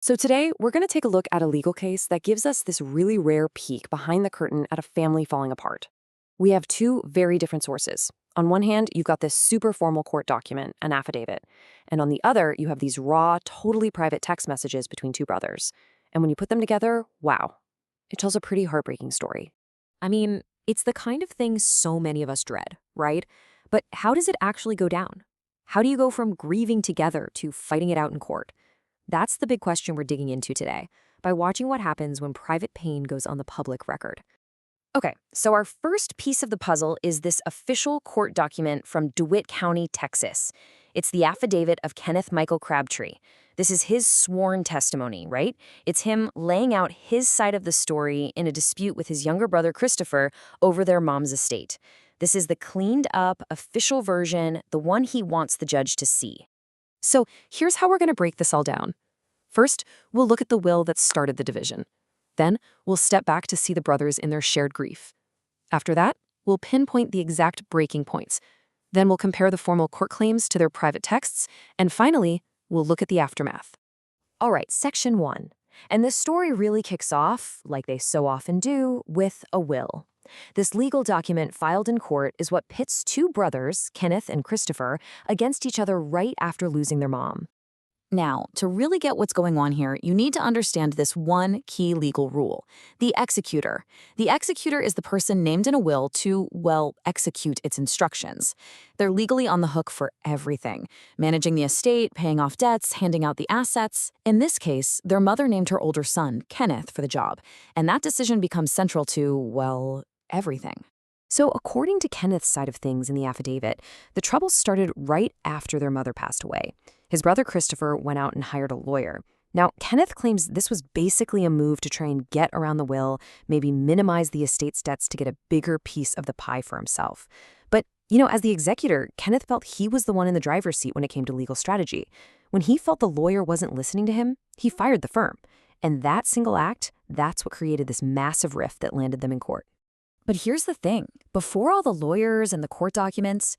So today, we're going to take a look at a legal case that gives us this really rare peek behind the curtain at a family falling apart. We have two very different sources. On one hand, you've got this super formal court document, an affidavit, and on the other, you have these raw, totally private text messages between two brothers. And when you put them together, wow, it tells a pretty heartbreaking story. I mean, it's the kind of thing so many of us dread, right? But how does it actually go down? How do you go from grieving together to fighting it out in court? That's the big question we're digging into today by watching what happens when private pain goes on the public record. Okay, so our first piece of the puzzle is this official court document from DeWitt County, Texas. It's the affidavit of Kenneth Michael Crabtree. This is his sworn testimony, right? It's him laying out his side of the story in a dispute with his younger brother Christopher over their mom's estate. This is the cleaned up, official version, the one he wants the judge to see. So here's how we're going to break this all down. First, we'll look at the will that started the division. Then, we'll step back to see the brothers in their shared grief. After that, we'll pinpoint the exact breaking points. Then we'll compare the formal court claims to their private texts. And finally, we'll look at the aftermath. All right, section 1. And this story really kicks off, like they so often do, with a will. This legal document filed in court is what pits two brothers, Kenneth and Christopher, against each other right after losing their mom. Now, to really get what's going on here, you need to understand this one key legal rule: the executor. The executor is the person named in a will to, well, execute its instructions. They're legally on the hook for everything: managing the estate, paying off debts, handing out the assets. In this case, their mother named her older son, Kenneth, for the job, and that decision becomes central to, well, everything. So according to Kenneth's side of things in the affidavit, the trouble started right after their mother passed away. His brother Christopher went out and hired a lawyer. Now, Kenneth claims this was basically a move to try and get around the will, maybe minimize the estate's debts to get a bigger piece of the pie for himself. But, as the executor, Kenneth felt he was the one in the driver's seat when it came to legal strategy. When he felt the lawyer wasn't listening to him, he fired the firm. And that single act, that's what created this massive rift that landed them in court. But here's the thing. Before all the lawyers and the court documents,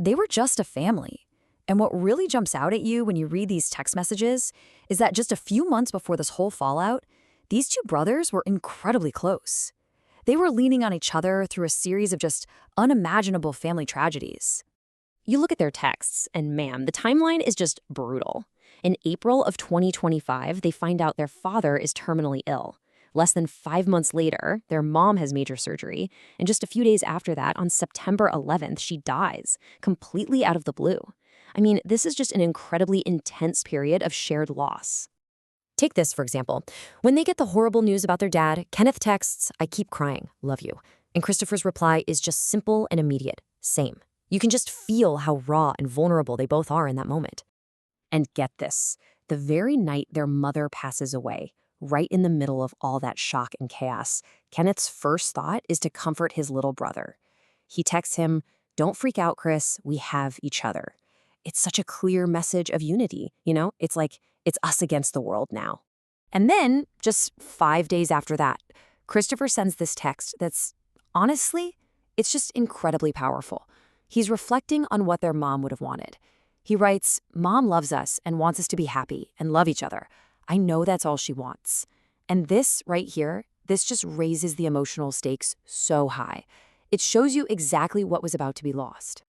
they were just a family. And what really jumps out at you when you read these text messages is that just a few months before this whole fallout, these two brothers were incredibly close. They were leaning on each other through a series of just unimaginable family tragedies. You look at their texts, and man, the timeline is just brutal. In April of 2025, they find out their father is terminally ill. Less than 5 months later, their mom has major surgery, and just a few days after that, on September 11th, she dies, completely out of the blue. I mean, this is just an incredibly intense period of shared loss. Take this, for example. When they get the horrible news about their dad, Kenneth texts, "I keep crying, love you." And Christopher's reply is just simple and immediate, "Same." You can just feel how raw and vulnerable they both are in that moment. And get this, the very night their mother passes away, right in the middle of all that shock and chaos, Kenneth's first thought is to comfort his little brother. He texts him, "Don't freak out, Chris, we have each other." It's such a clear message of unity, It's like, it's us against the world now. And then, just 5 days after that, Christopher sends this text that's, honestly, it's just incredibly powerful. He's reflecting on what their mom would have wanted. He writes, "Mom loves us and wants us to be happy and love each other. I know that's all she wants." And this right here, this just raises the emotional stakes so high. It shows you exactly what was about to be lost.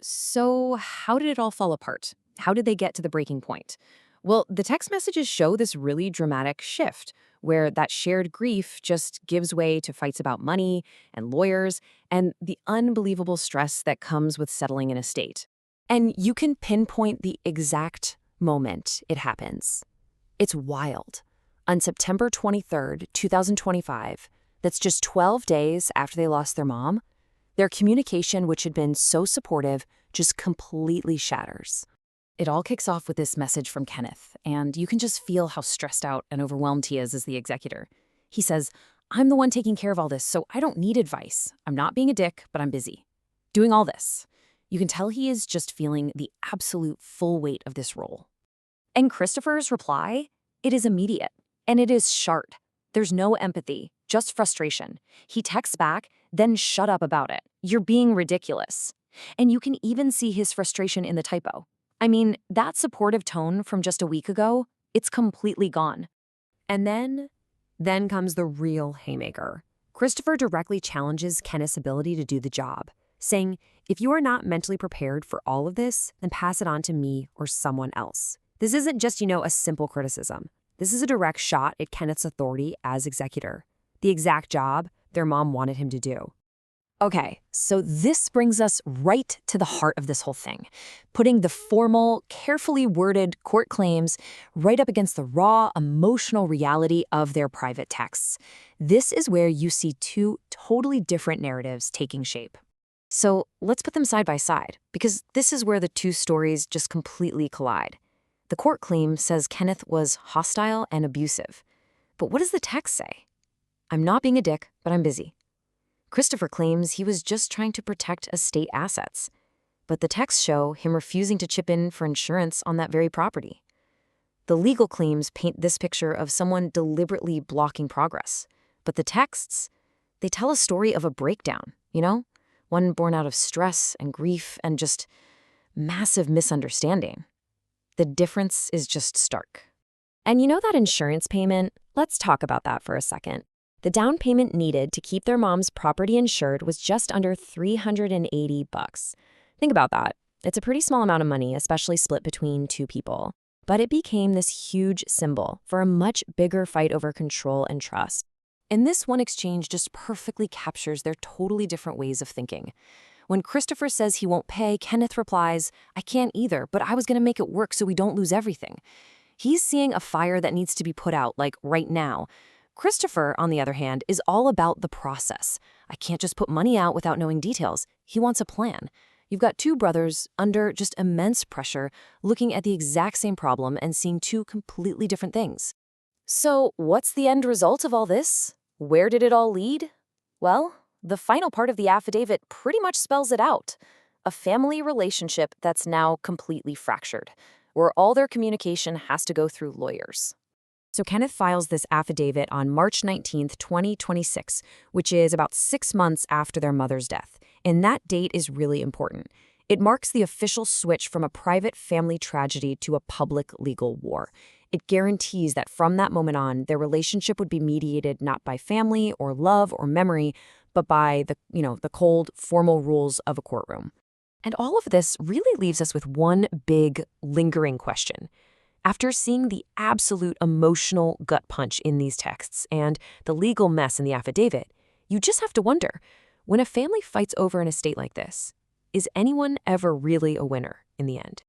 So how did it all fall apart? How did they get to the breaking point? Well, the text messages show this really dramatic shift where that shared grief just gives way to fights about money and lawyers and the unbelievable stress that comes with settling an estate. And you can pinpoint the exact moment it happens. It's wild. On September 23rd, 2025, that's just 12 days after they lost their mom, their communication, which had been so supportive, just completely shatters. It all kicks off with this message from Kenneth, and you can just feel how stressed out and overwhelmed he is as the executor. He says, "I'm the one taking care of all this, so I don't need advice. I'm not being a dick, but I'm busy doing all this." You can tell he is just feeling the absolute full weight of this role. And Christopher's reply, it is immediate, and it is sharp. There's no empathy, just frustration. He texts back, "Then shut up about it. You're being ridiculous." And you can even see his frustration in the typo. I mean, that supportive tone from just a week ago It's completely gone. And then comes the real haymaker. Christopher directly challenges Kenneth's ability to do the job, saying, if you are not mentally prepared for all of this, then pass it on to me or someone else. This isn't just, a simple criticism. This is a direct shot at Kenneth's authority as executor, the exact job their mom wanted him to do. Okay, so this brings us right to the heart of this whole thing, putting the formal, carefully worded court claims right up against the raw, emotional reality of their private texts. This is where you see two totally different narratives taking shape. So let's put them side by side, because this is where the two stories just completely collide. The court claim says Kenneth was hostile and abusive. But what does the text say? I'm not being a dick, but I'm busy. Christopher claims he was just trying to protect estate assets, but the texts show him refusing to chip in for insurance on that very property. The legal claims paint this picture of someone deliberately blocking progress, but the texts, they tell a story of a breakdown, one born out of stress and grief and just massive misunderstanding. The difference is just stark. And that insurance payment? Let's talk about that for a second. The down payment needed to keep their mom's property insured was just under $380. Think about that. It's a pretty small amount of money, especially split between two people. But it became this huge symbol for a much bigger fight over control and trust. And this one exchange just perfectly captures their totally different ways of thinking. When Christopher says he won't pay, Kenneth replies, I can't either, but I was going to make it work so we don't lose everything. He's seeing a fire that needs to be put out, like right now. Christopher, on the other hand, is all about the process. I can't just put money out without knowing details. He wants a plan. You've got two brothers under just immense pressure, looking at the exact same problem and seeing two completely different things. So, what's the end result of all this? Where did it all lead? Well, the final part of the affidavit pretty much spells it out. A family relationship that's now completely fractured, where all their communication has to go through lawyers. So Kenneth files this affidavit on March 19th, 2026, which is about 6 months after their mother's death. And that date is really important. It marks the official switch from a private family tragedy to a public legal war. It guarantees that from that moment on, their relationship would be mediated not by family or love or memory, but by the cold, formal rules of a courtroom. And all of this really leaves us with one big, lingering question. After seeing the absolute emotional gut punch in these texts and the legal mess in the affidavit, you just have to wonder, when a family fights over an estate like this, is anyone ever really a winner in the end?